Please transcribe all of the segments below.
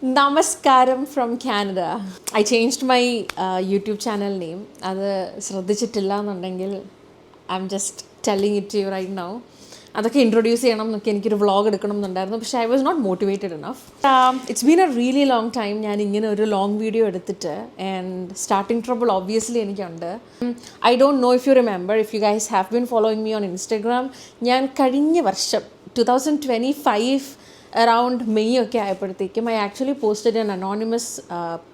Namaskaram from Canada. I changed my YouTube channel name. അത് ശ്രദ്ധിച്ചിട്ടില്ല എന്നുണ്ടെങ്കിൽ I'm just telling it to you right now. അതൊക്കെ introduce ചെയ്യണം എന്നൊക്കെ എനിക്കൊരു വ്ളോഗ് എടുക്കണം എന്നുണ്ടായിരുന്നു, പക്ഷേ I was not motivated enough. It's been a really long time ഞാൻ ഇങ്ങനെ ഒരു ലോങ് വീഡിയോ എടുത്തിട്ട്, ആൻഡ് സ്റ്റാർട്ടിങ് ട്രബിൾ ഒബ്വിയസ്ലി എനിക്കുണ്ട്. I don't know if you remember, if you guys have been following me on Instagram. ഞാൻ കഴിഞ്ഞ വർഷം 2025 around May ഒക്കെ ആയപ്പോഴത്തേക്കും I actually posted an anonymous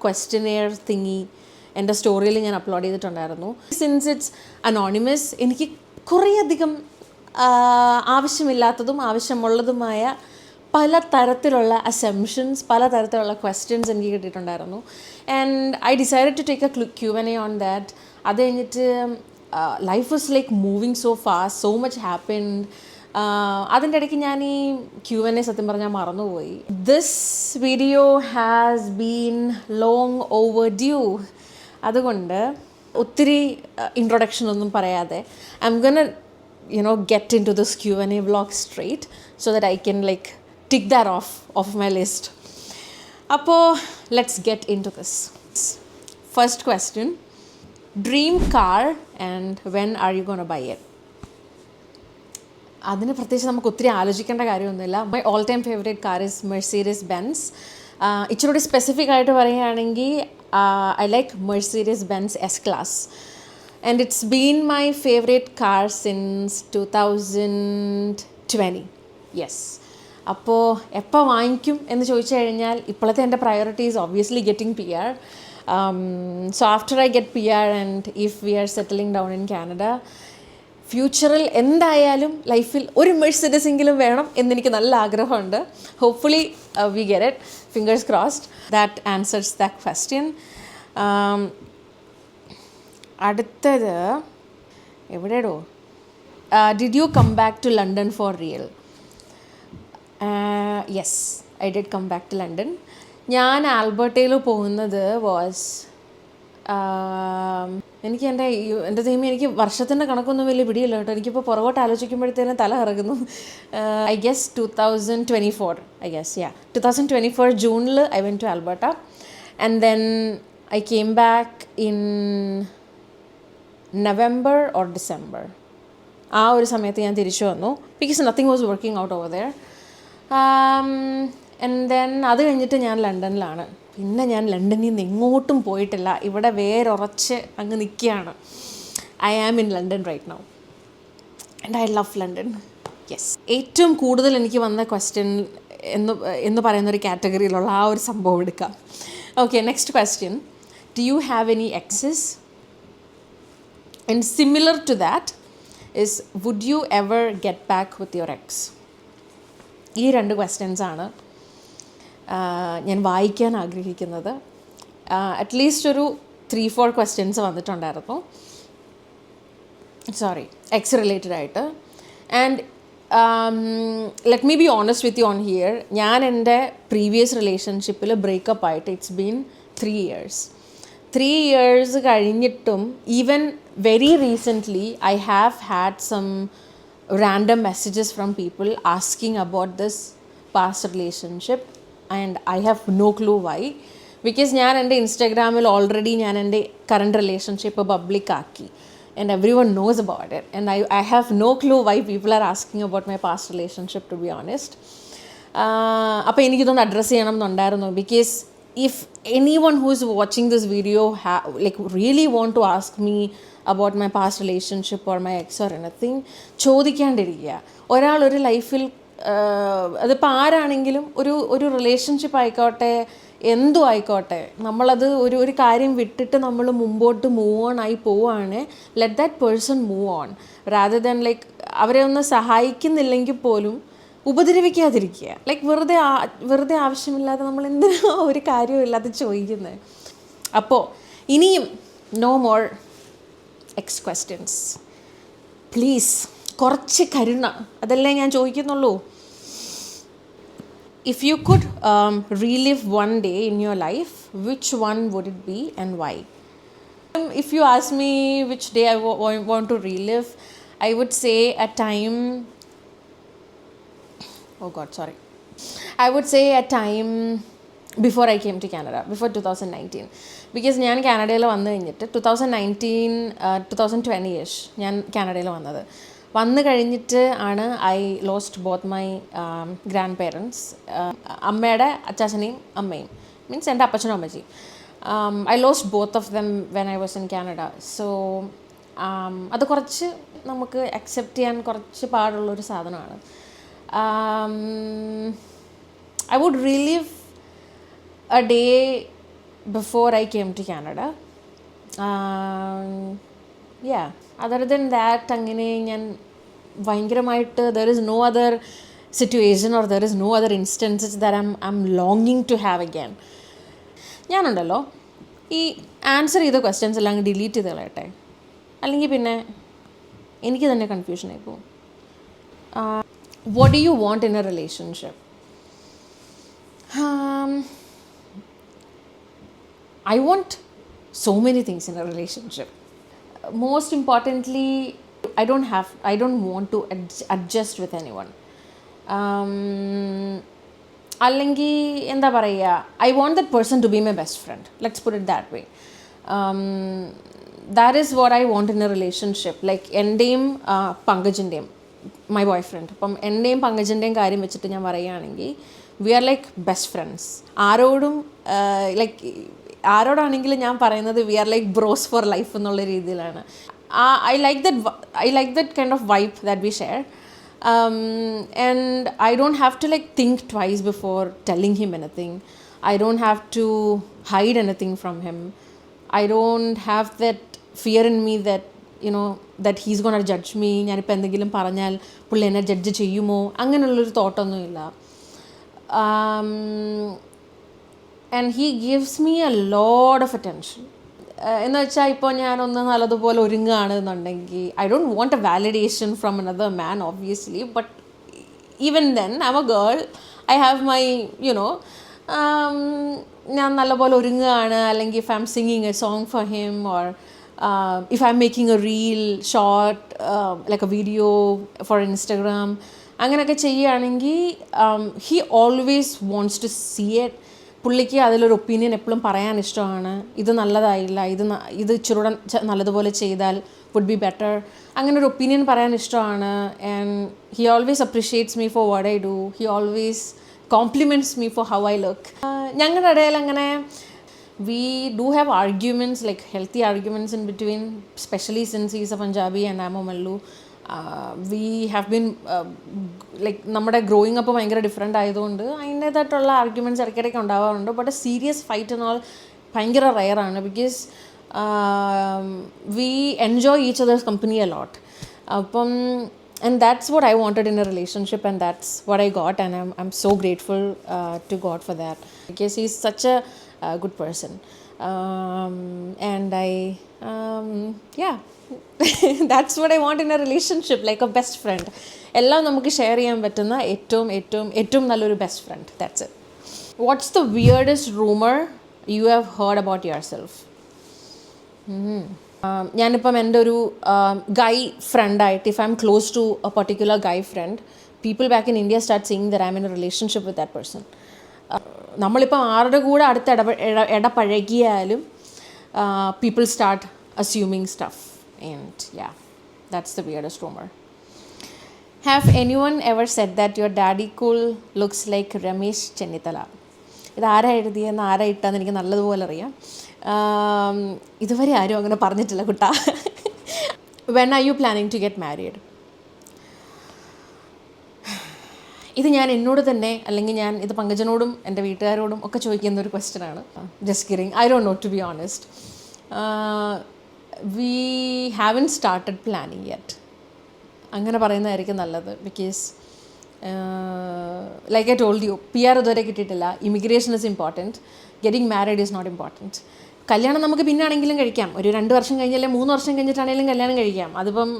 questionnaire thingy എൻ്റെ സ്റ്റോറിയിൽ ഞാൻ അപ്ലോഡ് ചെയ്തിട്ടുണ്ടായിരുന്നു. സിൻസ് ഇറ്റ്സ് അനോണിമസ്, എനിക്ക് കുറേയധികം ആവശ്യമില്ലാത്തതും ആവശ്യമുള്ളതുമായ പല തരത്തിലുള്ള അസംഷൻസ്, പല തരത്തിലുള്ള ക്വസ്റ്റ്യൻസ് എനിക്ക് കിട്ടിയിട്ടുണ്ടായിരുന്നു. And I decided to take a Q&A on that. അത് കഴിഞ്ഞിട്ട് life was like moving so fast, so much happened. അതിൻ്റെ ഇടയ്ക്ക് ഞാൻ ഈ Q&A സത്യം പറഞ്ഞാൽ മറന്നുപോയി. This video has been long overdue. അതുകൊണ്ട് ഒത്തിരി ഇൻട്രൊഡക്ഷൻ ഒന്നും പറയാതെ I M gonna get into this Q&A vlog straight so that I can tick that off my list. അപ്പോൾ let's get into this. First question, dream car and when are you going to buy it? അതിന് പ്രത്യേകിച്ച് നമുക്ക് ഒത്തിരി ആലോചിക്കേണ്ട കാര്യമൊന്നുമില്ല. My all time favourite car is മെഴ്സീഡീസ് Benz. ഇച്ചിരി specific ആയിട്ട് പറയുകയാണെങ്കിൽ I like മെഴ്സീഡീസ് Benz S-Class. And it's been my favorite car since 2020. Yes. അപ്പോൾ എപ്പോൾ വാങ്ങിക്കും എന്ന് ചോദിച്ചു കഴിഞ്ഞാൽ ഇപ്പോഴത്തെ എൻ്റെ priority is obviously getting PR. So after I get PR and if we are settling down in Canada, ഫ്യൂച്ചറിൽ എന്തായാലും ലൈഫിൽ ഒരു മെഴ്സിഡീസ് എങ്കിലും വേണം എന്നെനിക്ക് നല്ല ആഗ്രഹമുണ്ട്. Hopefully we get it, fingers crossed. That answers that question. അടുത്തത് എവിടെയോ, did you come back to London for real? Yes, I did come back to London. ഞാൻ ആൽബർട്ടയിൽ പോകുന്നത് വാസ്, എനിക്ക് എൻ്റെ ദൈവം, എനിക്ക് വർഷത്തിൻ്റെ കണക്കൊന്നും വലിയ പിടിയില്ല കേട്ടോ. എനിക്കിപ്പോൾ പുറകോട്ട് ആലോചിക്കുമ്പോഴത്തേനും തല ഇറങ്ങുന്നു. ഐ ഗെസ് 2024, ഐ ഗെസ് 2024 ജൂണിൽ I went to Alberta and then I came back in November or December. ആ ഒരു സമയത്ത് ഞാൻ തിരിച്ചു വന്നു, because nothing was working out over there. And then അത് കഴിഞ്ഞിട്ട് ഞാൻ ലണ്ടനിലാണ്. പിന്നെ ഞാൻ ലണ്ടനിൽ നിന്ന് എങ്ങോട്ടും പോയിട്ടില്ല, ഇവിടെ വേരുറച്ച് അങ്ങ് നിൽക്കുകയാണ്. I am in London right now and I love London. Yes, ഏറ്റവും കൂടുതൽ എനിക്ക് വന്ന ക്വസ്റ്റ്യൻ എന്ന് പറയുന്നൊരു കാറ്റഗറിയിലുള്ള ആ ഒരു സംഭവം എടുക്കാം. Okay, next question, do you have any exes? And similar to that is, would you ever get back with your ex? ഈ രണ്ട് ക്വസ്റ്റ്യൻസ് ആണ് ഞാൻ വായിക്കാൻ ആഗ്രഹിക്കുന്നത്. അറ്റ്ലീസ്റ്റ് ഒരു 3-4 ക്വസ്റ്റ്യൻസ് വന്നിട്ടുണ്ടായിരുന്നു, സോറി, എക്സ് റിലേറ്റഡ് ആയിട്ട്. And let me be honest with you on here. ഞാൻ എൻ്റെ പ്രീവിയസ് റിലേഷൻഷിപ്പിൽ ബ്രേക്കപ്പ് ആയിട്ട് ഇറ്റ്സ് ബീൻ 3 years. 3 years കഴിഞ്ഞിട്ടും, even very recently, I have had some random messages from people asking about this past relationship and I have no clue why. Because ഞാൻ എൻ്റെ ഇൻസ്റ്റാഗ്രാമിൽ already ഞാൻ എൻ്റെ കറണ്ട് റിലേഷൻഷിപ്പ് പബ്ലിക് ആക്കി and everyone knows about it, and I have no clue why people are asking about my past relationship, to be honest. അപ്പോൾ എനിക്കിതൊന്ന് address ചെയ്യണം എന്നുണ്ടായിരുന്നു, because if anyone who is watching this video really want to ask me about my past relationship or my ex or anything, ചോദിക്കാണ്ടിരിക്കുക. ഒരാളൊരു ലൈഫിൽ, അതിപ്പോൾ ആരാണെങ്കിലും, ഒരു relationship ആയിക്കോട്ടെ, എന്തും ആയിക്കോട്ടെ, നമ്മളത് ഒരു കാര്യം വിട്ടിട്ട് നമ്മൾ മുമ്പോട്ട് മൂവ് ഓൺ ആയി പോവുകയാണ്, let that person move on, rather than അവരെ ഒന്ന് സഹായിക്കുന്നില്ലെങ്കിൽ പോലും ഉപദ്രവിക്കാതിരിക്കുക. വെറുതെ ആവശ്യമില്ലാതെ നമ്മൾ എന്തിനാ ഒരു കാര്യമില്ലാതെ ചോദിക്കുന്നത്. അപ്പോൾ ഇനിയും no more ex questions please. കുറച്ച് കരുണ, അതല്ലേ ഞാൻ ചോദിക്കുന്നുള്ളൂ. If you could relive one day in your life, which one would it be and why? If you ask me which day I want to relive, I would say a time, I would say a time before I came to Canada, before 2019. Because ഞാൻ കാനഡയിൽ വന്നു കഴിഞ്ഞിട്ട് 2019 ഞാൻ കാനഡയിൽ വന്നു കഴിഞ്ഞിട്ട് ആണ് I lost both my grandparents. അമ്മയുടെ അച്ചാച്ചനെയും അമ്മയും, മീൻസ് എൻ്റെ അപ്പച്ചനും അമ്മച്ചിയും. I lost both of them when I was in Canada. So അത് കുറച്ച് നമുക്ക് അക്സെപ്റ്റ് ചെയ്യാൻ കുറച്ച് പാടുള്ളൊരു സാധനമാണ്. I would relive a day before I came to Canada. Yeah, other than that, അങ്ങനെ ഞാൻ ഭയങ്കരമായിട്ട് there is no other situation or there is no other instances that I'm longing to have again. ഞാനുണ്ടല്ലോ ഈ answer ചെയ്ത questions എല്ലാം delete ചെയ്ത് കളയട്ടെ, അല്ലെങ്കിൽ പിന്നെ എനിക്ക് തന്നെ കൺഫ്യൂഷനായി പോകും. What do you want in a relationship? I want so many things in a relationship. Most importantly, I don't want to adjust with anyone. അല്ലെങ്കിൽ എന്താ പറയുക, I want that person to be my best friend. Let's put it that way. That is what I want in a relationship. Like എൻ്റെയും പങ്കജിൻ്റെയും, my boy friend, അപ്പം എൻ്റെയും പങ്കജിൻ്റെയും കാര്യം വെച്ചിട്ട് ഞാൻ പറയുകയാണെങ്കിൽ we are like best friends. ആരോടാണെങ്കിലും ഞാൻ പറയുന്നത് we are like bros for life എന്നുള്ള രീതിയിലാണ്. I like that kind of vibe that we share. And I don't have to like think twice before telling him anything. I don't have to hide anything from him. I don't have that fear in me that that he's gonna judge me. ഞാനിപ്പോൾ എന്തെങ്കിലും പറഞ്ഞാൽ പുള്ളി എന്നെ judge ചെയ്യുമോ, അങ്ങനെയുള്ളൊരു തോട്ടൊന്നുമില്ല. And he gives me a lot of attention. എന്ന് വെച്ചാൽ ഇപ്പോൾ ഞാനൊന്ന് നല്ലതുപോലെ ഒരുങ്ങുകയാണെന്നുണ്ടെങ്കിൽ I don't want a validation from another man obviously, but even then I'm a girl. I have my ഞാൻ നല്ലപോലെ ഒരുങ്ങുകയാണ്, അല്ലെങ്കിൽ if I'm singing a song for him, or if I'm making a reel short, like a video for Instagram, അങ്ങനെയൊക്കെ ചെയ്യുകയാണെങ്കിൽ he always wants to see it. പുള്ളിക്ക് അതിലൊരു opinion എപ്പോഴും പറയാൻ ഇഷ്ടമാണ്. ഇത് നല്ലതായില്ല, ഇത് ഇച്ചിരൂടെ നല്ലതുപോലെ ചെയ്താൽ വുഡ് ബി ബെറ്റർ, അങ്ങനെ ഒരു ഒപ്പീനിയൻ പറയാൻ ഇഷ്ടമാണ്. And he always appreciates me for what I do. He always compliments me for how I look. ഞങ്ങളുടെ ഇടയിൽ അങ്ങനെ we do have arguments, like healthy arguments in between, especially since he's a Punjabi and I'm a Mallu. We have been like നമ്മുടെ growing up ഭയങ്കര different ആയതുകൊണ്ട് അതിൻ്റേതായിട്ടുള്ള arguments ഇടയ്ക്കിടയ്ക്ക് ഉണ്ടാവാറുണ്ട്. But a serious fight and all ഭയങ്കര റെയറാണ്, because we enjoy each others company a lot. അപ്പം and that's what I wanted in a relationship, and that's what I got, and I'm so grateful to God for that, because he's such a good person. And I yeah that's what I want in a relationship, like a best friend. എല്ലാം നമുക്ക് share ചെയ്യാൻ പറ്റുന്ന ഏറ്റവും നല്ലൊരു best friend. That's it. What's the weirdest rumour you have heard about yourself? ഞാനിപ്പം എൻ്റെ ഒരു guy ഫ്രണ്ടായിട്ട്, if I'm close to a particular guy friend, people back in India start seeing that I'm in a relationship with that person. നമ്മളിപ്പം ആരുടെ കൂടെ അടുത്ത് ഇടപഴകിയാലും people start assuming stuff. And yeah, that's the weirdest rumor. Have anyone ever said that your daddy cool looks like Ramesh Chennithala? ഇത് ആരാ എഴുതിയെന്ന് ആരാ ഇട്ടെന്ന് എനിക്ക് നല്ലതുപോലെ അറിയാം. ഇതുവരെ ആരും അങ്ങനെ പറഞ്ഞിട്ടില്ല കുട്ടാ. When are you planning to get married? ഇത് ഞാൻ എന്നോട് തന്നെ, അല്ലെങ്കിൽ ഞാൻ ഇത് പങ്കജനോടും എൻ്റെ വീട്ടുകാരോടും ഒക്കെ ചോദിക്കുന്ന ഒരു ക്വസ്റ്റ്യനാണ്. Just kidding, I don't know to be honest. We haven't started planning yet. അങ്ങനെ പറയുന്നതായിരിക്കും നല്ലത്. Because like I told you, PR ഇതുവരെ കിട്ടിയിട്ടില്ല. Immigration is important, getting married is not important. കല്യാണം നമുക്ക് പിന്നെ ആണെങ്കിലും കഴിക്കാം, ഒരു 2 വർഷം കഴിഞ്ഞല്ലേ 3 വർഷം കഴിഞ്ഞിട്ടാണെങ്കിലും കല്യാണം കഴിക്കാം. അതിപ്പം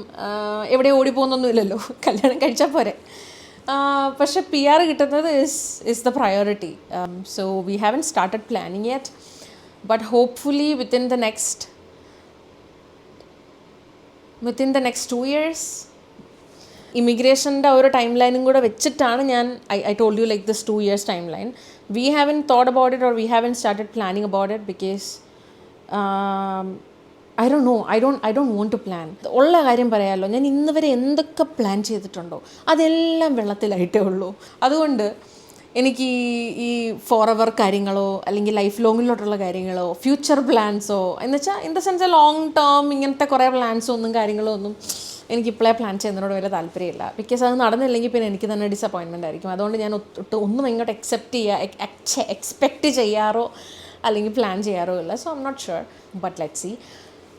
എവിടെ ഓടിപ്പോകുന്നൊന്നുമില്ലല്ലോ, കല്യാണം കഴിച്ചാൽ പോരെ. പക്ഷേ PR കിട്ടുന്നത് is the priority. So we haven't started planning yet, but hopefully within the next 2 years ഇമിഗ്രേഷൻ്റെ ഒരു ടൈം ലൈനും കൂടെ വെച്ചിട്ടാണ് ഞാൻ I told you like this 2 years timeline. We haven't thought about it or we haven't started planning about it because I don't know, I don't want to plan. ഉള്ള കാര്യം പറയാമല്ലോ, ഞാൻ ഇന്ന് വരെ എന്തൊക്കെ പ്ലാൻ ചെയ്തിട്ടുണ്ടോ അതെല്ലാം വെള്ളത്തിലായിട്ടേ ഉള്ളൂ. അതുകൊണ്ട് എനിക്ക് ഈ ഫോറെവർ കാര്യങ്ങളോ അല്ലെങ്കിൽ ലൈഫ് ലോങ്ങിലോട്ടുള്ള കാര്യങ്ങളോ ഫ്യൂച്ചർ പ്ലാൻസോ എന്ന് വെച്ചാൽ in the sense long term ഇങ്ങനത്തെ കുറേ പ്ലാൻസോ ഒന്നും കാര്യങ്ങളോ ഒന്നും എനിക്കിപ്പോഴേ പ്ലാൻ ചെയ്യുന്നതിനോട് വലിയ താല്പര്യമില്ല. ബിക്കോസ് അത് നടന്നില്ലെങ്കിൽ പിന്നെ എനിക്ക് തന്നെ ഡിസപ്പോയിൻമെൻ്റ് ആയിരിക്കും. അതുകൊണ്ട് ഞാൻ ഒന്നും ഇങ്ങോട്ട് എക്സ്പെക്റ്റ് ചെയ്യാറോ അല്ലെങ്കിൽ പ്ലാൻ ചെയ്യാറോ ഇല്ല. So I M not sure, but let's see.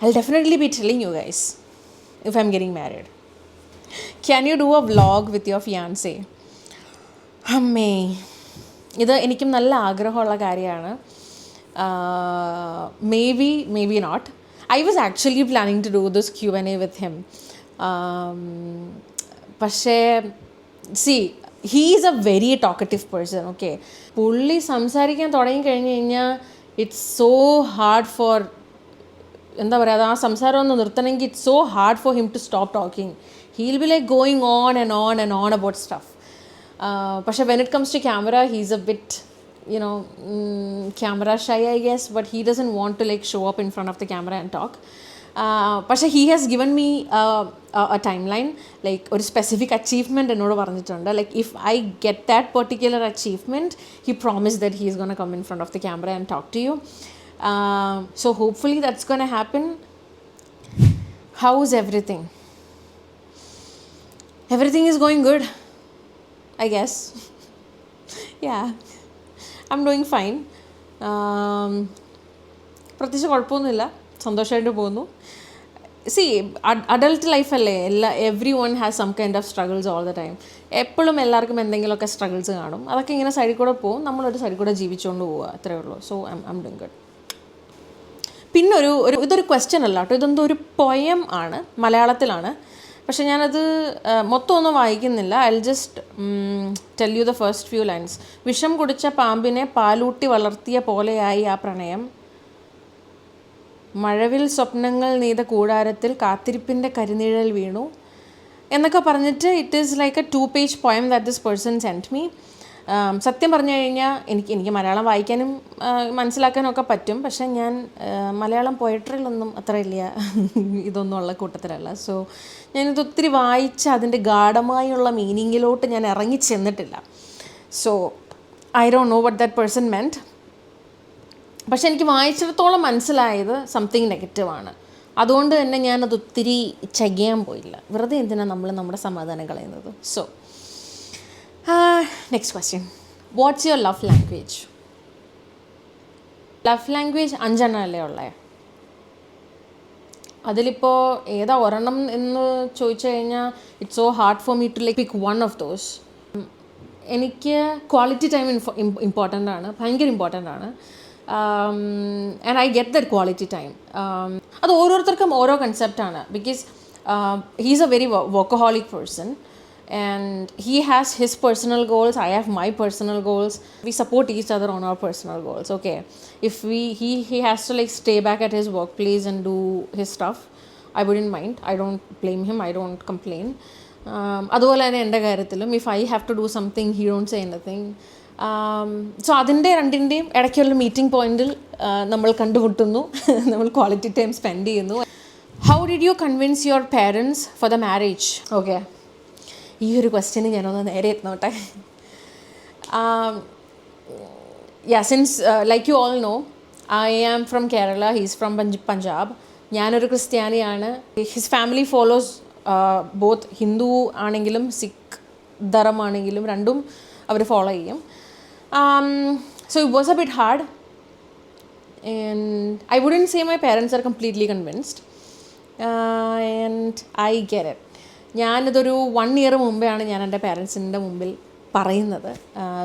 I'll definitely be telling you guys if I'm getting married. Can you do a vlog with your fiancé? അമ്മേ, ഇത് എനിക്കും നല്ല ആഗ്രഹമുള്ള കാര്യമാണ്. Maybe not. I was actually planning to do this Q&A with him. പക്ഷേ he is a very talkative person, okay. പുള്ളി സംസാരിക്കാൻ തുടങ്ങിക്കഴിഞ്ഞ് കഴിഞ്ഞാൽ ഇറ്റ്സ് സോ ഹാർഡ് ഫോർ, എന്താ പറയുക, ആ സംസാരം ഒന്ന് നിർത്തണമെങ്കിൽ it's so hard for him to stop talking. He'll be like going on and on about stuff. പക്ഷേ when it comes to camera he's a bit camera shy, I guess, but he doesn't want to like show up in front of the camera and talk. പക്ഷേ he has given me a timeline, like ഒരു specific achievement എന്നോട് പറഞ്ഞിട്ടുണ്ട്. Like if I get that particular achievement, he promised that he is going to come in front of the camera and talk to you. So hopefully that's going to happen. How is everything? Everything is going good, I guess. Yeah, I'm doing fine. പ്രത്യേകിച്ച് കുഴപ്പമൊന്നുമില്ല, സന്തോഷമായിട്ട് പോകുന്നു. Adult ലൈഫല്ലേ, everyone has some kind of struggles all the time. എപ്പോഴും എല്ലാവർക്കും എന്തെങ്കിലുമൊക്കെ struggles കാണും. അതൊക്കെ ഇങ്ങനെ സൈഡിൽ കൂടെ പോകും, നമ്മളൊരു സൈഡിൽ കൂടെ ജീവിച്ചുകൊണ്ട് പോവുക, അത്രേ ഉള്ളൂ. So I am doing good. പിന്നെ ഇതൊരു ക്വസ്റ്റ്യൻ അല്ല കേട്ടോ, ഇതെന്തോ ഒരു പോയം ആണ്, മലയാളത്തിലാണ്. പക്ഷെ ഞാനത് മൊത്തം ഒന്നും വായിക്കുന്നില്ല. I will just tell you the first few lines. വിഷം കുടിച്ച പാമ്പിനെ പാലൂട്ടി വളർത്തിയ പോലെയായി ആ പ്രണയം, മഴവിൽ സ്വപ്നങ്ങൾ നെയ്ത കൂടാരത്തിൽ കാത്തിരിപ്പിൻ്റെ കരിനിഴൽ വീണു എന്നൊക്കെ പറഞ്ഞിട്ട് it is like a 2-page poem that this person sent me. സത്യം പറഞ്ഞു കഴിഞ്ഞാൽ എനിക്ക് മലയാളം വായിക്കാനും മനസ്സിലാക്കാനും ഒക്കെ പറ്റും. പക്ഷേ ഞാൻ മലയാളം പോയട്രിയിലൊന്നും അത്ര വലിയ ഇതൊന്നും ഉള്ള കൂട്ടത്തിലല്ല. സോ ഞാനിത് ഒത്തിരി വായിച്ച് അതിൻ്റെ ഗാഢമായുള്ള മീനിങ്ങിലോട്ട് ഞാൻ ഇറങ്ങി ചെന്നിട്ടില്ല. So I don't know what that person meant. പക്ഷെ എനിക്ക് വായിച്ചിടത്തോളം മനസ്സിലായത് സംതിങ് നെഗറ്റീവാണ്. അതുകൊണ്ട് തന്നെ ഞാനത് ഒത്തിരി ചെയ്യാൻ പോയില്ല. വെറുതെ എന്തിനാണ് നമ്മൾ നമ്മുടെ സമാധാനം കളയുന്നത്. So next question, what's your love language? Love language 5 അല്ലേ ഉള്ളേ. അതിലിപ്പോൾ ഏതാ ഒരെണ്ണം എന്ന് ചോദിച്ചു കഴിഞ്ഞാൽ it's so hard for me to like pick one of those. എനിക്ക് ക്വാളിറ്റി ടൈം ഇമ്പോർട്ടൻ്റ് ആണ്, ഭയങ്കര ഇമ്പോർട്ടൻ്റ് ആണ്. And I get that quality time. അത് ഓരോരുത്തർക്കും ഓരോ കൺസെപ്റ്റാണ്. Because he's a very workaholic person and he has his personal goals, I have my personal goals. We support each other on our personal goals, okay. If he has to like stay back at his workplace and do his stuff, I wouldn't mind. I don't blame him, I don't complain. അതുപോലെ തന്നെ എൻ്റെ കാര്യത്തിലും if I have to do something, he don't say anything. So അതിൻ്റെ രണ്ടിൻ്റെയും ഇടയ്ക്കുള്ള meeting പോയിന്റിൽ നമ്മൾ കണ്ടുമുട്ടുന്നു, നമ്മൾ ക്വാളിറ്റി ടൈം സ്പെൻഡ് ചെയ്യുന്നു. How did you convince your parents for the marriage? Okay, ഈ ഒരു ക്വസ്റ്റ്യന് ഞാനൊന്ന് നേരെ എത്തുന്നോട്ടെ. Since like you all know, I am from Kerala, he's from Punjab. ഞാനൊരു ക്രിസ്ത്യാനിയാണ്. His family follows both Hindu ആണെങ്കിലും സിഖ് ധർമ്മമാണെങ്കിലും രണ്ടും അവർ ഫോളോ ചെയ്യും. So it was a bit hard and I wouldn't say my parents are completely convinced and I get it. ഞാനിതൊരു 1 year മുമ്പെയാണ് ഞാൻ എൻ്റെ പാരൻസിൻ്റെ മുമ്പിൽ പറയുന്നത്.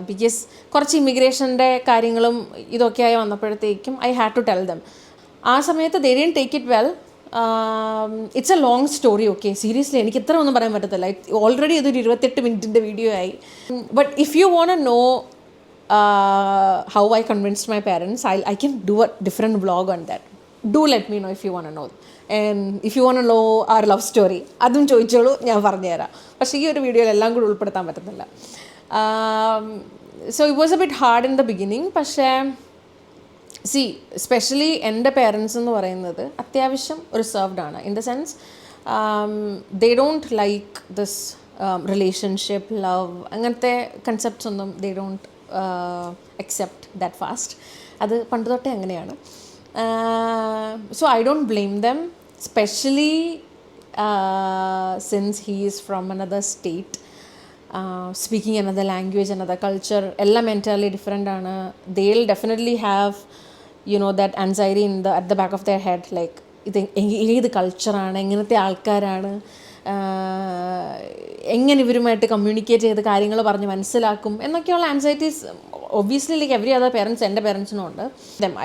ബിക്കോസ് കുറച്ച് ഇമിഗ്രേഷൻ്റെ കാര്യങ്ങളും ഇതൊക്കെയായി വന്നപ്പോഴത്തേക്കും I had to tell them. ആ സമയത്ത് they didn't take it well. It's a long story, okay. Seriously എനിക്ക് ഇത്ര ഒന്നും പറയാൻ പറ്റത്തില്ല. ഓൾറെഡി ഇതൊരു 28 minute വീഡിയോ ആയി. But if you want know how I convinced my parents, I can do a different vlog on that. Do let me know if you want know. And if you want know our love story അതും ചോദിച്ചോളൂ, ഞാൻ പറഞ്ഞുതരാം. പക്ഷേ ഈ ഒരു വീഡിയോയിൽ എല്ലാം കൂടി ഉൾപ്പെടുത്താൻ പറ്റുന്നില്ല. So it was a bit hard in the beginning. പക്ഷേ സ്പെഷ്യലി എൻ്റെ പേരൻസ് എന്ന് പറയുന്നത് അത്യാവശ്യം റിസർവ്ഡ് ആണ്. In the sense they don't like this relationship, love, അങ്ങനത്തെ കൺസെപ്റ്റ്സ് ഒന്നും they don't accept that fast. അത് പണ്ട് തൊട്ടേ അങ്ങനെയാണ്. So I don't blame them, especially since he is from another state, speaking another language, another culture, ella entirely different aanu. They'll definitely have, you know, that anxiety at the back of their head, like ഇത് ഏത് കൾച്ചറാണ്, എങ്ങനത്തെ ആൾക്കാരാണ്, എങ്ങനെ ഇവരുമായിട്ട് communicate ചെയ്ത് കാര്യങ്ങൾ പറഞ്ഞ് മനസ്സിലാക്കും എന്നൊക്കെയുള്ള anxieties obviously like every other parents എൻ്റെ പേരൻസിനും ഉണ്ട്.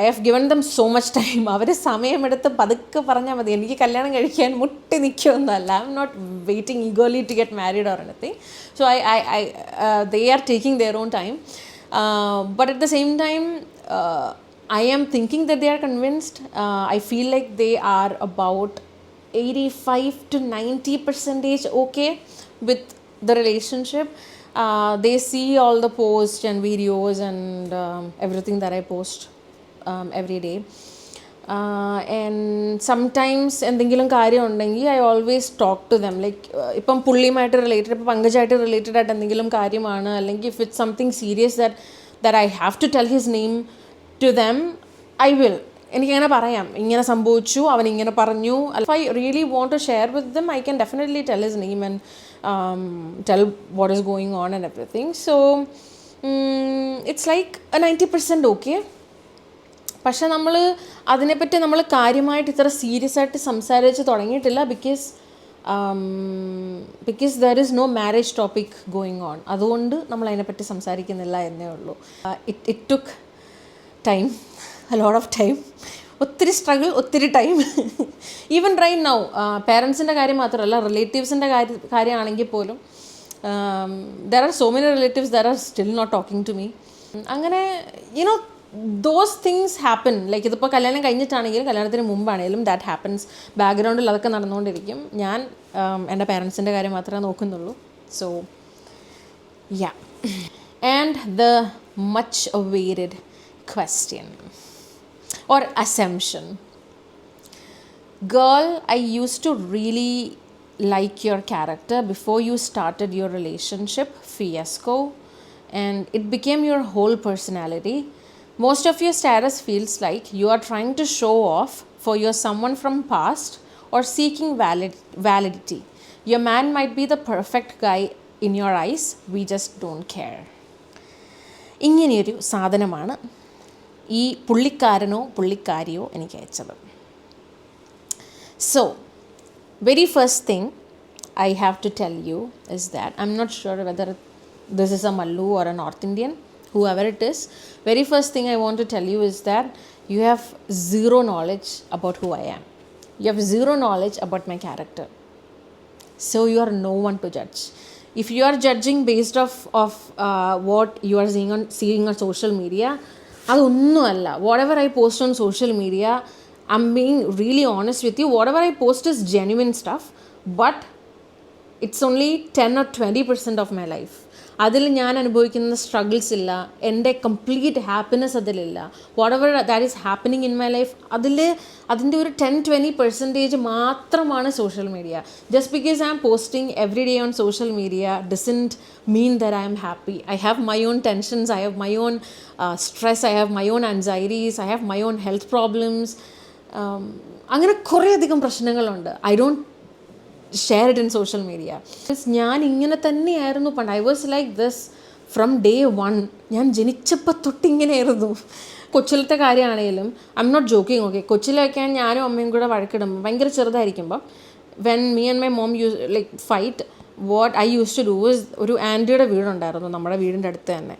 I have given them so much time. അവർ സമയമെടുത്ത് പതുക്കെ പറഞ്ഞാൽ മതി. എനിക്ക് കല്യാണം കഴിക്കാൻ മുട്ടി നിൽക്കുമെന്നല്ല. I M not waiting eagerly to get married or anything. So they are taking their own time. But at the same time, I am thinking that they are convinced. I feel like they are about 85 to 90% okay with the relationship. They see all the posts and videos and everything that I post every day. And sometimes എന്തെങ്കിലും കാര്യം ഉണ്ടെങ്കിൽ I always talk to them. Like ഇപ്പം പുള്ളിയുമായിട്ട് related, ഇപ്പം പങ്കജായിട്ട് related ആയിട്ട് എന്തെങ്കിലും കാര്യമാണ്, അല്ലെങ്കിൽ if it's something serious that I have to tell his name to them, I will. എനിക്കങ്ങനെ പറയാം, ഇങ്ങനെ സംഭവിച്ചു, അവൻ ഇങ്ങനെ പറഞ്ഞു. If I really want to share with them, I can definitely tell his name and tell what is going on and everything. So it's like a 90% okay. പക്ഷെ നമ്മൾ അതിനെപ്പറ്റി നമ്മൾ കാര്യമായിട്ട് ഇത്ര സീരിയസ് ആയിട്ട് സംസാരിച്ച് തുടങ്ങിയിട്ടില്ല. Because there is no marriage topic going on. അതുകൊണ്ട് നമ്മൾ അതിനെപ്പറ്റി സംസാരിക്കുന്നില്ല എന്നേ ഉള്ളൂ. It took time, a lot of time, ഒത്തിരി സ്ട്രഗിൾ, ഒത്തിരി ടൈം. ഈവൻ റൈറ്റ് നൗ പേരൻസിൻ്റെ കാര്യം മാത്രമല്ല, റിലേറ്റീവ്സിൻ്റെ കാര്യമാണെങ്കിൽ പോലും there are so many relatives that are still not talking to me. അങ്ങനെ you know those things happen. Like ഇതിപ്പോൾ കല്യാണം കഴിഞ്ഞിട്ടാണെങ്കിലും കല്യാണത്തിന് മുമ്പാണെങ്കിലും ദാറ്റ് ഹാപ്പൻസ്. ബാക്ക്ഗ്രൗണ്ടിൽ അതൊക്കെ നടന്നുകൊണ്ടിരിക്കും. ഞാൻ എൻ്റെ പേരൻസിൻ്റെ കാര്യം മാത്രമേ നോക്കുന്നുള്ളൂ. So yeah. And the much awaited question or assumption. Girl, I used to really like your character before you started your relationship fiasco, and it became your whole personality. Most of your status feels like you are trying to show off for you're someone from past or seeking validity. Your man might be the perfect guy in your eyes, we just don't care. ഇങ്ങനെയൊരു സാധനമാണ് ഈ പുള്ളിക്കാരനോ പുള്ളിക്കാരിയോ എനിക്ക് അയച്ചത്. So very first thing I have to tell you is that I'm not sure whether this is a Mallu or a North Indian, whoever it is. Very first thing I want to tell you is that you have zero knowledge about who I am. You have zero knowledge about my character. So you are no one to judge. If you are judging based off what you are seeing on social media, അതൊന്നും അല്ല. whatever I post on social media, I'm being really honest with you, whatever I post is genuine stuff, but it's only 10 or 20% of my life. അതിൽ ഞാൻ അനുഭവിക്കുന്ന struggles ഇല്ല, എൻ്റെ complete happiness അതിലില്ല. Whatever that is happening in my life അതിൻ്റെ ഒരു 10-20% മാത്രമാണ് social media. Just because I am posting every day on social media doesn't mean that I am happy. I have my own tensions, I have my own stress, I have my own anxieties, I have my own health problems. അങ്ങനെ കുറേയധികം പ്രശ്നങ്ങളുണ്ട്. I don't share it in social media. ഞാൻ ഇങ്ങനെ തന്നെയായിരുന്നു പണ്ട്. I was like this from day one. ഞാൻ ജനിച്ചപ്പോൾ തൊട്ടിങ്ങനെയായിരുന്നു. കൊച്ചിലത്തെ കാര്യമാണെങ്കിലും I M not joking. Okay, കൊച്ചിലൊക്കെ ഞാനും അമ്മയും കൂടെ വഴക്കിടും ഭയങ്കര ചെറുതായിരിക്കുമ്പോൾ, when me and my mom like fight, what I used to do is, ഒരു ആൻറ്റിയുടെ വീടുണ്ടായിരുന്നു നമ്മുടെ വീടിൻ്റെ അടുത്ത് തന്നെ.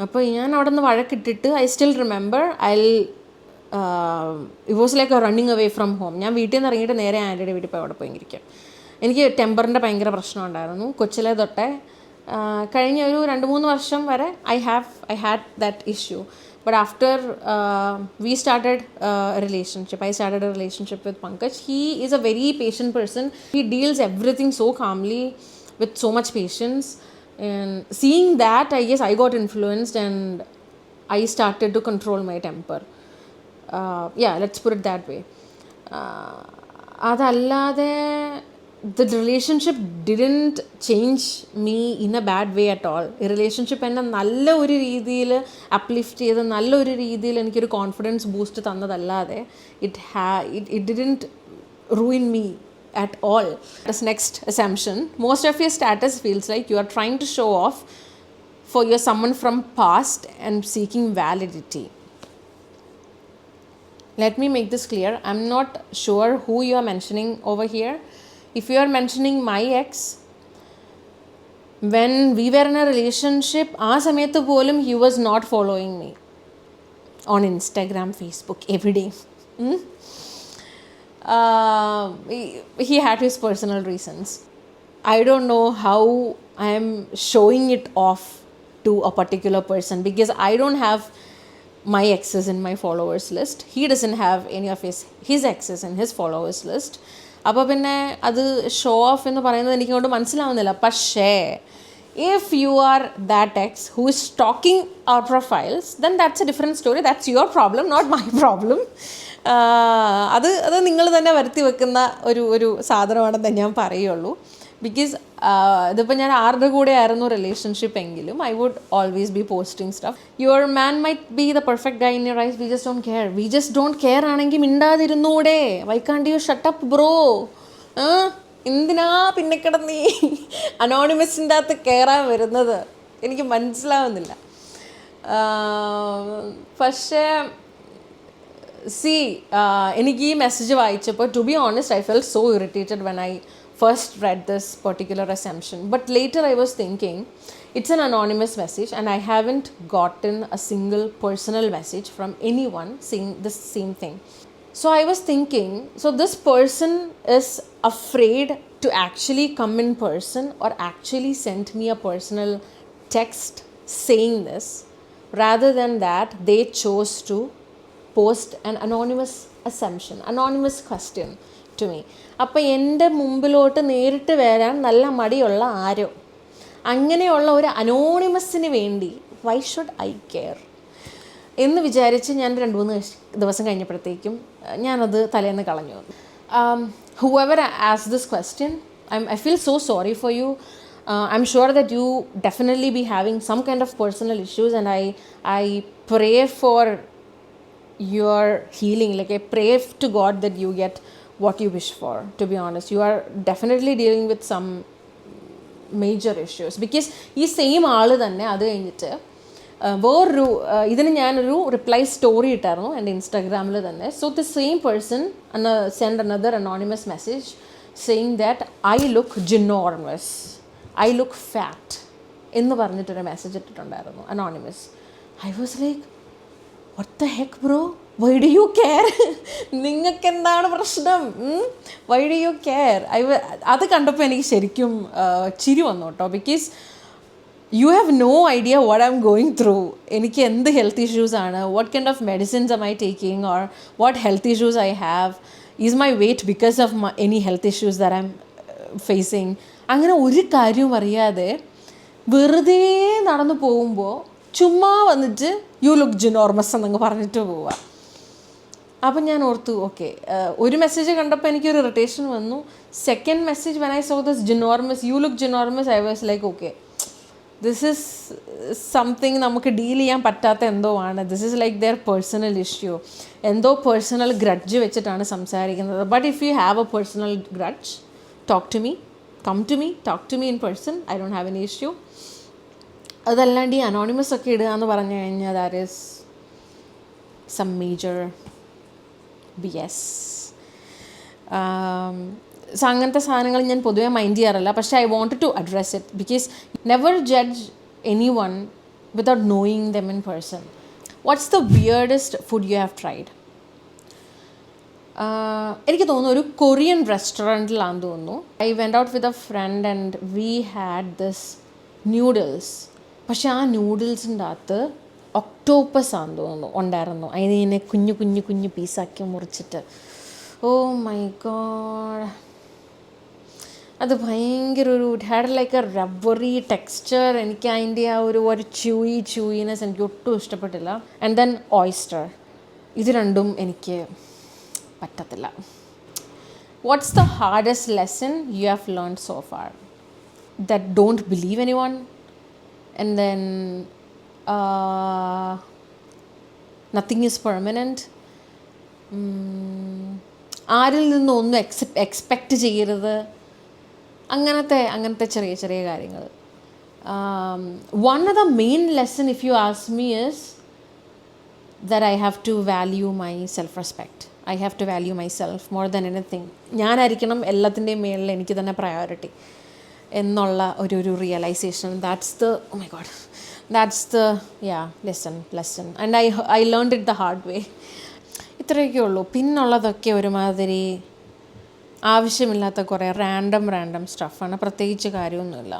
അപ്പോൾ ഞാൻ അവിടെ നിന്ന് വഴക്കിട്ടിട്ട് I still remember it was like running away from home. ഞാൻ വീട്ടിൽ നിന്ന് ഇറങ്ങിയിട്ട് നേരെ ആൻറ്റിയുടെ വീട്ടിൽ പോയി അവിടെ പോയിരിക്കും. എനിക്ക് ടെമ്പറിൻ്റെ ഭയങ്കര പ്രശ്നം ഉണ്ടായിരുന്നു കൊച്ചിലെ തൊട്ടേ. കഴിഞ്ഞ ഒരു 2-3 വർഷം വരെ I had that issue. But after we started a relationship, I started a relationship with Pankaj. He is a very patient person. He deals everything so calmly with so much patience. And seeing that, I guess I got influenced and I started to control my temper. Yeah, let's put it that way. അതല്ലാതെ the relationship didn't change me in a bad way at all. ഈ relationship എന്നെ നല്ല ഒരു രീതിയിൽ uplift ചെയ്ത് നല്ലൊരു രീതിയിൽ എനിക്കൊരു കോൺഫിഡൻസ് ബൂസ്റ്റ് തന്നതല്ലാതെ it didn't ruin me at all. This next assumption, most of your status feels like you are trying to show off for you're someone from past and seeking validity. Let me make this clear. I'm not sure who you are mentioning over here. If you are mentioning my ex, when we were in a relationship, ആ സമയത്ത് പോലും he was not following me on Instagram, Facebook every day. He had his personal reasons. I don't know how I am showing it off to a particular person because I don't have my exes in my followers list. He doesn't have any of his exes in his followers list. അപ്പോൾ പിന്നെ അത് show of എന്ന് പറയുന്നത് എനിക്കങ്ങോട്ട് മനസ്സിലാവുന്നില്ല. പക്ഷേ if you are that ex who is stalking our profiles, then that's a different story. That's your problem, not my problem. അത് നിങ്ങൾ തന്നെ വരുത്തി വെക്കുന്ന ഒരു സാധനമാണെന്ന് ഞാൻ പറയുള്ളൂ. ബിക്കോസ് ഇതിപ്പോൾ ഞാൻ ആരുടെ കൂടെ ആയിരുന്നു റിലേഷൻഷിപ്പ് എങ്കിലും I would always be posting stuff. Your man might be the perfect guy in your eyes. We just don't care ആണെങ്കിൽ മിണ്ടാതിരുന്നൂടെ. Why can't you shut up bro? എന്തിനാ പിന്നെ കിടന്നീ അനോണിമസിൻ്റെ അകത്ത് കയറാൻ വരുന്നത്? എനിക്ക് മനസ്സിലാവുന്നില്ല. പക്ഷേ എനിക്ക് ഈ മെസ്സേജ് വായിച്ചപ്പോൾ to be honest I felt so irritated when I first read this particular assumption. But later I was thinking, it's an anonymous message and I haven't gotten a single personal message from anyone saying the same thing. So I was thinking, so this person is afraid to actually come in person or actually sent me a personal text saying this. Rather than that, they chose to post an anonymous assumption, anonymous question to me. അപ്പോൾ എൻ്റെ മുമ്പിലോട്ട് നേരിട്ട് വരാൻ നല്ല മടിയുള്ള ആരോ, അങ്ങനെയുള്ള ഒരു അനോണിമസിന് വേണ്ടി why should eye care എന്ന് വിചാരിച്ച് ഞാൻ 2-3 ദിവസം കഴിഞ്ഞപ്പോഴത്തേക്കും ഞാനത് തലേന്ന് കളഞ്ഞു. Whoever asked this question, I feel so sorry for you. I'm sure that you definitely be having some kind of personal issues and I pray for your healing. Like I pray to God that you get what you wish for. To be honest, you are definitely dealing with some major issues because ഈ same ആള് തന്നെ അത് കഴിഞ്ഞിട്ട് വേറൊരു ഇതിന് ഞാനൊരു reply story ഇട്ടായിരുന്നു എൻ്റെ ഇൻസ്റ്റാഗ്രാമിൽ തന്നെ. So the same person send another anonymous message saying that I look ginormous, I look fat എന്ന് പറഞ്ഞിട്ടൊരു മെസ്സേജ് ഇട്ടിട്ടുണ്ടായിരുന്നു anonymous. I was like what the heck bro, why do you care? നിങ്ങൾക്ക് എന്താണ് പ്രശ്നം? why do you care? അത് കണ്ടപ്പോൾ എനിക്ക് ശരിക്കും ചിരി വന്നു കേട്ടോ. Because you have no idea what I'm going through. എനിക്ക് എന്ത് ഹെൽത്ത് ഇഷ്യൂസ് ആണ്, what kind of medicines am I taking or what health issues I have, is my weight because of any health issues that I'm facing. അങ്ങനെ ഒരു കാര്യവും അറിയാതെ വെറുതെ നടന്നു പോകുമ്പോൾ ചുമ്മാ വന്നിട്ട് യു ലുക്ക് ജിനോർമസ് എന്നങ്ങ് പറഞ്ഞിട്ട് പോവുക. അപ്പം ഞാൻ ഓർത്തു ഓക്കെ, ഒരു മെസ്സേജ് കണ്ടപ്പോൾ എനിക്കൊരു ഇറിറ്റേഷൻ വന്നു. Second message when I saw this ginormous, you look ginormous, I was like okay, this is something നമുക്ക് ഡീൽ ചെയ്യാൻ പറ്റാത്ത എന്തോ ആണ്. This is like their personal issue, എന്തോ പേഴ്സണൽ ഗ്രഡ്ജ് വെച്ചിട്ടാണ് സംസാരിക്കുന്നത്. But if you have a personal grudge, talk to me, come to me, talk to me in person. I don't have any issue. അതല്ലാണ്ട് ഈ anonymous ഒക്കെ ഇടുക എന്ന് പറഞ്ഞു കഴിഞ്ഞാൽ that is some major BS. So അങ്ങനത്തെ സാധനങ്ങൾ ഞാൻ പൊതുവേ മൈൻഡ് ചെയ്യാറില്ല. പക്ഷേ I wanted to address it because never judge anyone without knowing them in person. What's the weirdest food you have tried? എനിക്ക് തോന്നുന്നു ഒരു കൊറിയൻ റെസ്റ്റോറൻറ്റിലാണെന്ന് തോന്നുന്നു. I went out with a friend and we had this noodles. പക്ഷെ ആ ന്യൂഡിൽസിൻ്റെ അകത്ത് octopus ആണെന്ന് തോന്നുന്നു ഉണ്ടായിരുന്നു. അതിനെ കുഞ്ഞു കുഞ്ഞു കുഞ്ഞു പീസാക്കി മുറിച്ചിട്ട്, ഓ മൈ ഗോഡ്, അത് ഭയങ്കര it had like A rubbery texture. എനിക്ക് അതിൻ്റെ ആ ഒരു ച്യൂയിനെസ് എനിക്ക് ഒട്ടും ഇഷ്ടപ്പെട്ടില്ല. ആൻഡ് ദെൻ ഓയിസ്റ്റർ, ഇത് രണ്ടും എനിക്ക് പറ്റത്തില്ല. What's the hardest lesson you have learned so far? That don't believe anyone, and then nothing is permanent. ആരിൽ നിന്നും ഒന്നും എക്സ്പെക്റ്റ് ചെയ്യരുത്. അങ്ങനത്തെ ചെറിയ ചെറിയ കാര്യങ്ങൾ. One of the main lesson if you ask me is that I have to value my self respect. I have to value my self more than anything. ഞാനായിരിക്കണം എല്ലാത്തിൻ്റെയും മേളിൽ എനിക്ക് തന്നെ പ്രയോറിറ്റി എന്നുള്ള ഒരു realisation. That's the oh my God, that's the lesson and I learned it the hard way. ഇത്രയൊക്കെ ഉള്ളൂ. പിന്നുള്ളതൊക്കെ ഒരുമാതിരി ആവശ്യമില്ലാത്ത കുറേ റാൻഡം സ്റ്റഫാണ്. പ്രത്യേകിച്ച് കാര്യമൊന്നുമില്ല.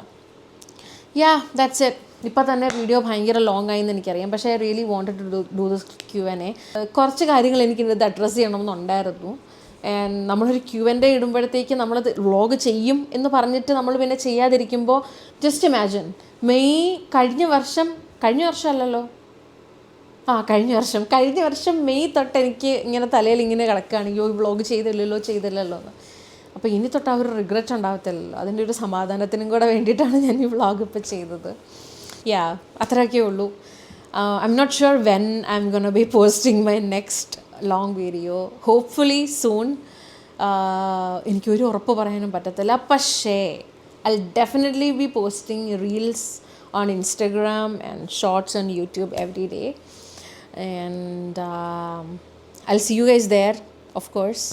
That's it. ഇപ്പം തന്നെ വീഡിയോ ഭയങ്കര ലോങ് ആയെന്ന് എനിക്കറിയാം. പക്ഷേ I really wanted to do this Q&A. കുറച്ച് കാര്യങ്ങൾ എനിക്കിത് അഡ്രസ്സ് ചെയ്യണമെന്നുണ്ടായിരുന്നു. ആൻഡ് നമ്മളൊരു Q&A ഇടുമ്പോഴത്തേക്ക് നമ്മളത് വ്ളോഗ് ചെയ്യും എന്ന് പറഞ്ഞിട്ട് നമ്മൾ പിന്നെ ചെയ്യാതിരിക്കുമ്പോൾ, ജസ്റ്റ് ഇമാജിൻ, കഴിഞ്ഞ വർഷം മെയ് തൊട്ട് എനിക്ക് ഇങ്ങനെ തലയിൽ ഇങ്ങനെ കിടക്കുകയാണെങ്കിൽ വ്ളോഗ് ചെയ്തില്ലല്ലോ എന്ന്. അപ്പോൾ ഇനി തൊട്ട് ആ ഒരു റിഗ്രറ്റ് ഉണ്ടാകത്തില്ലല്ലോ. അതിൻ്റെ ഒരു സമാധാനത്തിനും കൂടെ വേണ്ടിയിട്ടാണ് ഞാൻ ഈ വ്ളോഗ് ഇപ്പോൾ ചെയ്തത്. അത്രയൊക്കെ ഉള്ളൂ. I M not sure when I M gonna be posting my next long video. Hopefully soon. എനിക്കൊരു ഉറപ്പ് പറയാനും പറ്റത്തില്ല. പക്ഷേ I'll definitely be posting reels on Instagram and shorts on YouTube every day. And I'll see you guys there, of course.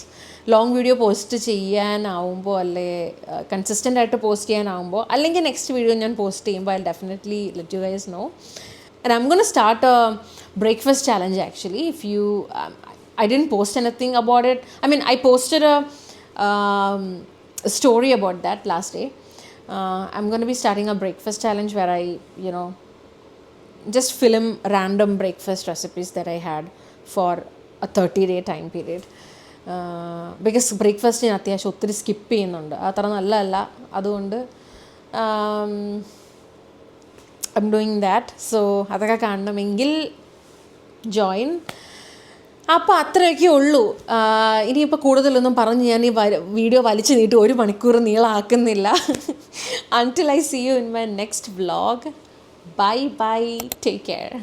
Long video post ചെയ്യാനാവുമ്പോൾ അല്ലേ consistent ആയിട്ട് post ചെയ്യാനാവുമ്പോൾ, അല്ലെങ്കിൽ next video ഞാൻ പോസ്റ്റ് ചെയ്യുമ്പോൾ I'll definitely let you guys know. And I'm going to start a breakfast challenge actually. If you I didn't post anything about it. I mean, I posted a story about that last day. I'm going to be starting a breakfast challenge where I just film random breakfast recipes that I had for a 30-day time period. Because breakfast ഞാൻ അത്യാവശ്യം ഒത്തിരി skip ചെയ്യുന്നുണ്ട്. അത്ര നല്ലതല്ല. അതുകൊണ്ട് I'm doing that. So അതൊക്കെ കാണണമെങ്കിൽ join. അപ്പോൾ അത്രയൊക്കെ ഉള്ളൂ. ഇനിയിപ്പോൾ കൂടുതലൊന്നും പറഞ്ഞ് ഞാൻ ഈ വീഡിയോ വലിച്ചു നീട്ടി 1 മണിക്കൂർ നീളാക്കുന്നില്ല. Until I see you in my next vlog. Bye. Take care.